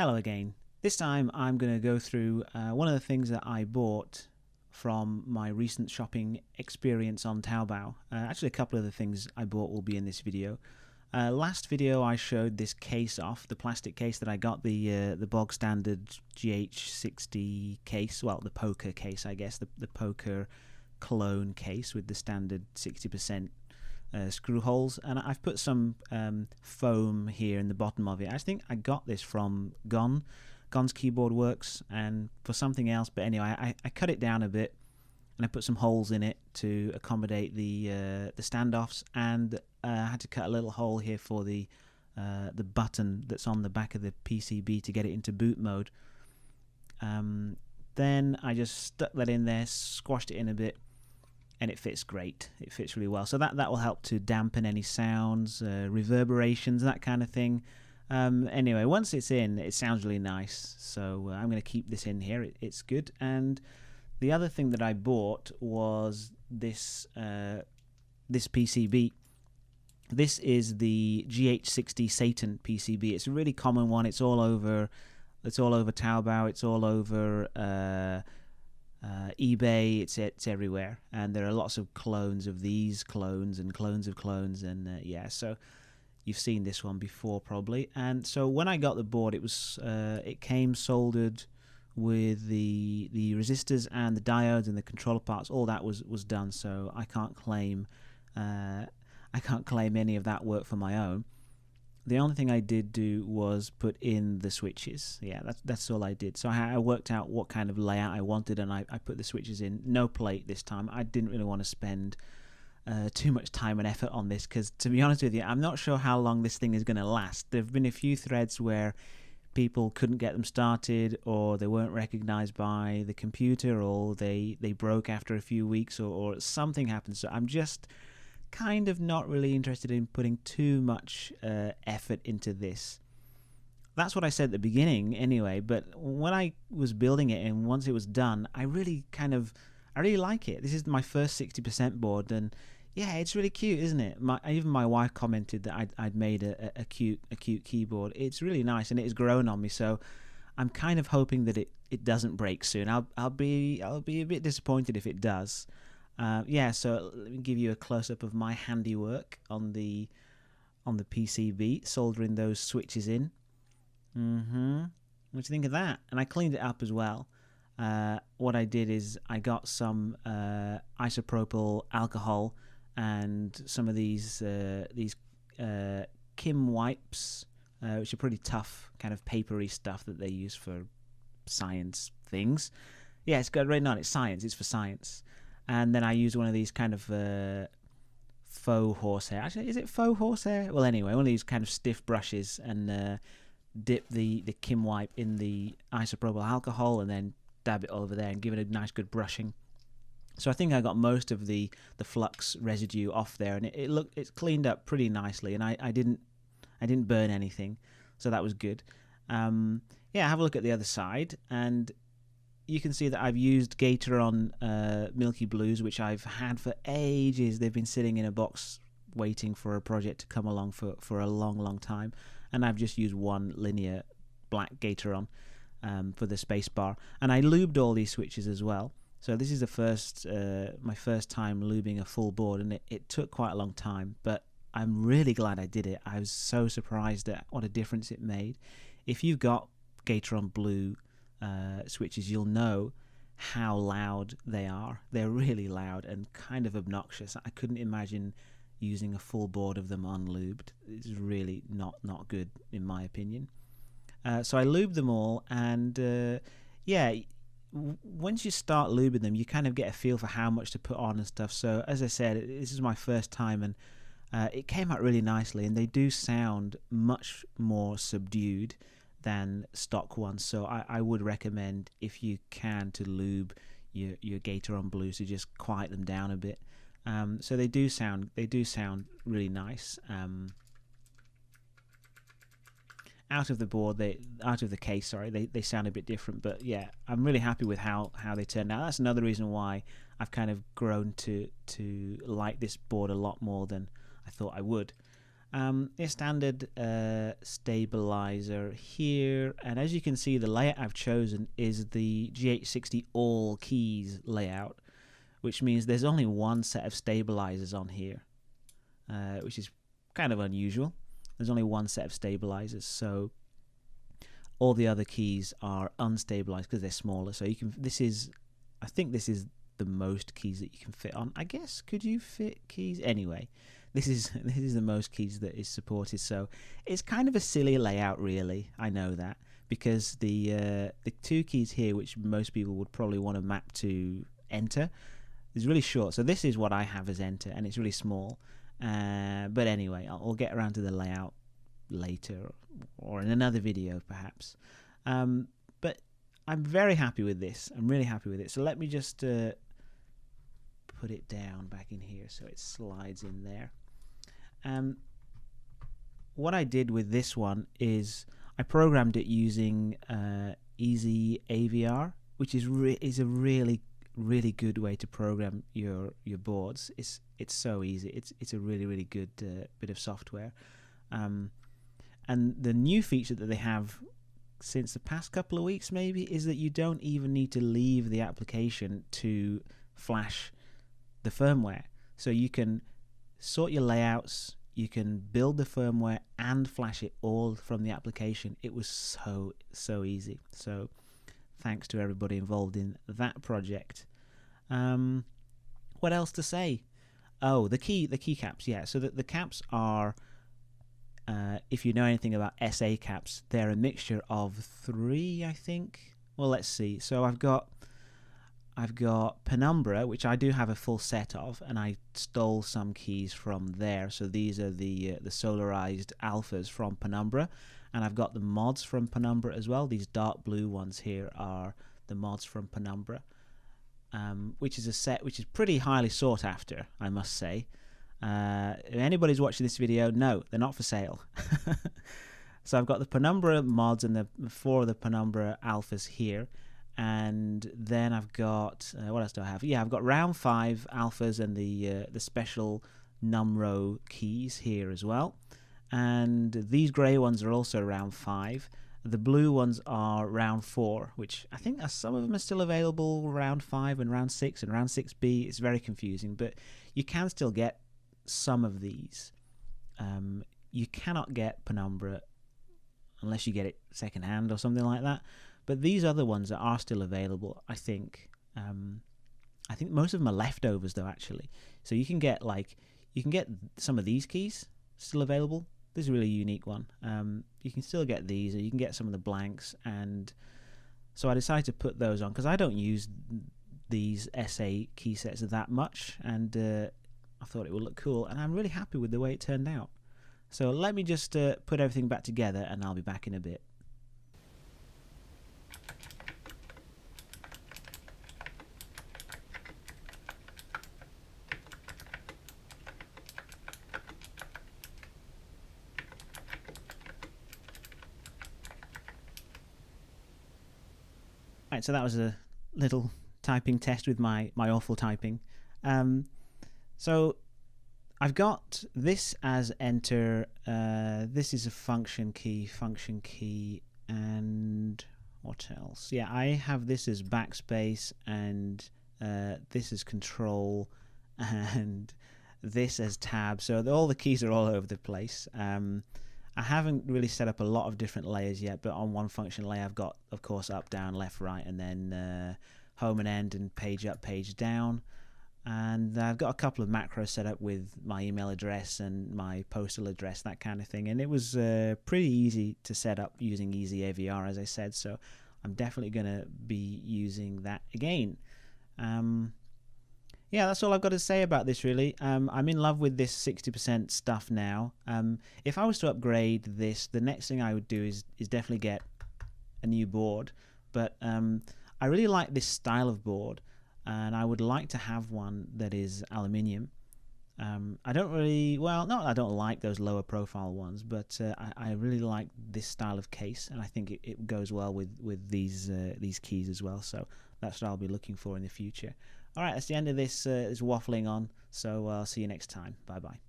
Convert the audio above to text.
Hello again. This time I'm going to go through one of the things that I bought from my recent shopping experience on Taobao. Actually, a couple of the things I bought will be in this video. Last video I showed this case off, the plastic case that I got, the bog standard GH60 case, well, the poker case, I guess, the poker clone case with the standard 60% screw holes, and I've put some foam here in the bottom of it. I think I got this from Gon's Keyboard Works and for something else, but anyway, I cut it down a bit and I put some holes in it to accommodate the standoffs, and I had to cut a little hole here for the button that's on the back of the PCB to get it into boot mode. Then I just stuck that in there, squashed it in a bit, and it fits great. It fits really well. So that will help to dampen any sounds, reverberations, that kind of thing. Anyway, once it's in, it sounds really nice. So I'm going to keep this in here. It's good. And the other thing that I bought was this this PCB. This is the GH60 Satan PCB. It's a really common one. It's all over Taobao. It's all over eBay. It's everywhere, and there are lots of clones of these clones and clones of clones, and yeah, so you've seen this one before probably. And so when I got the board, it came soldered with the resistors and the diodes and the controller parts. All that was done, so I can't claim any of that work for my own. The only thing I did do was put in the switches. Yeah, that's all I did. So I worked out what kind of layout I wanted, and I put the switches in. No plate this time. I didn't really want to spend too much time and effort on this, because to be honest with you, I'm not sure how long this thing is going to last. There have been a few threads where people couldn't get them started, or they weren't recognized by the computer, or they broke after a few weeks, or something happened. So I'm just kind of not really interested in putting too much effort into this. That's what I said at the beginning anyway, but when I was building it and once it was done, I really like it. This is my first 60% board, and yeah, it's really cute, isn't it? Even my wife commented that I'd made a cute keyboard. It's really nice, and it has grown on me, so I'm kind of hoping that it doesn't break soon. I'll be a bit disappointed if it does. Yeah, so let me give you a close-up of my handiwork on the PCB, soldering those switches in. What do you think of that? And I cleaned it up as well. What I did is I got some isopropyl alcohol and some of these Kim wipes, which are pretty tough, kind of papery stuff that they use for science things. Yeah, it's got written on it, science. It's for science. And then I used one of these kind of faux horsehair. Actually, is it faux horsehair? Well, anyway, one of these kind of stiff brushes, and dip the Kim wipe in the isopropyl alcohol, and then dab it over there and give it a nice good brushing. So I think I got most of the flux residue off there, and it's cleaned up pretty nicely, and I didn't burn anything, so that was good. Yeah, have a look at the other side, and you can see that I've used Gateron Milky Blues, which I've had for ages. They've been sitting in a box waiting for a project to come along for a long time. And I've just used one linear black Gateron for the space bar. And I lubed all these switches as well. So this is my first time lubing a full board, and it took quite a long time. But I'm really glad I did it. I was so surprised at what a difference it made. If you've got Gateron Blue switches, you'll know how loud they are. They're really loud and kind of obnoxious. I couldn't imagine using a full board of them unlubed. It's really not good in my opinion. So I lubed them all, and yeah, once you start lubing them, you kind of get a feel for how much to put on and stuff. So as I said, this is my first time, and it came out really nicely, and they do sound much more subdued than stock ones. So I would recommend, if you can, to lube your Gateron Blues, to just quiet them down a bit. So they do sound really nice. Out of the case, sorry, they sound a bit different, but yeah, I'm really happy with how they turned out. That's another reason why I've kind of grown to like this board a lot more than I thought I would. A standard stabilizer here, and as you can see, the layout I've chosen is the GH60 all keys layout, which means there's only one set of stabilizers on here, which is kind of unusual. There's only one set of stabilizers, so all the other keys are unstabilized because they're smaller. So you can, I think this is the most keys that you can fit on. I guess, could you fit keys? Anyway, this is the most keys that is supported. So it's kind of a silly layout, really. I know that, because the two keys here, which most people would probably want to map to enter, is really short. So this is what I have as enter, and it's really small. But anyway, I'll get around to the layout later or in another video perhaps. But I'm very happy with this. I'm really happy with it. So let me just put it down back in here so it slides in there. What I did with this one is I programmed it using Easy AVR, which is a really good way to program your boards. It's so easy. It's a really good bit of software. And the new feature that they have since the past couple of weeks maybe is that you don't even need to leave the application to flash the firmware. So you can sort your layouts, you can build the firmware and flash it all from the application. It was so easy. So thanks to everybody involved in that project. What else to say? Oh, the keycaps. Yeah, so the caps are, if you know anything about SA caps, they're a mixture of 3, I think. Well, let's see. So I've got Penumbra, which I do have a full set of, and I stole some keys from there. So these are the solarized alphas from Penumbra, and I've got the mods from Penumbra as well. These dark blue ones here are the mods from Penumbra, which is a set which is pretty highly sought after, I must say. If anybody's watching this video, no, they're not for sale. So I've got the Penumbra mods and the 4 of the Penumbra alphas here, and then I've got what else do I have? Yeah, I've got round 5 alphas and the special Numro keys here as well. And these grey ones are also round 5. The blue ones are round 4, which I think some of them are still available, round 5 and round 6 and round 6B. It's very confusing, but you can still get some of these. You cannot get Penumbra unless you get it secondhand or something like that. But these other ones are still available, I think. I think most of them are leftovers though, actually. So you can get some of these keys still available. This is a really unique one. You can still get these, or you can get some of the blanks, and so I decided to put those on because I don't use these SA key sets that much, and I thought it would look cool, and I'm really happy with the way it turned out. So let me just put everything back together, and I'll be back in a bit. Right, so that was a little typing test with my awful typing. So I've got this as enter, this is a function key, and what else? Yeah, I have this as backspace, and this is control, and this as tab. So all the keys are all over the place. I haven't really set up a lot of different layers yet, but on one function layer I've got, of course, up, down, left, right, and then home and end, and page up, page down. And I've got a couple of macros set up with my email address and my postal address, that kind of thing. And it was pretty easy to set up using Easy AVR, as I said, so I'm definitely going to be using that again. Yeah, that's all I've got to say about this, really. I'm in love with this 60% stuff now. If I was to upgrade this, the next thing I would do is definitely get a new board. But I really like this style of board, and I would like to have one that is aluminium. I don't really, well, no, I don't like those lower profile ones, but I really like this style of case, and I think it goes well with these keys as well. So that's what I'll be looking for in the future. All right, that's the end of this waffling on, so I'll see you next time. Bye-bye.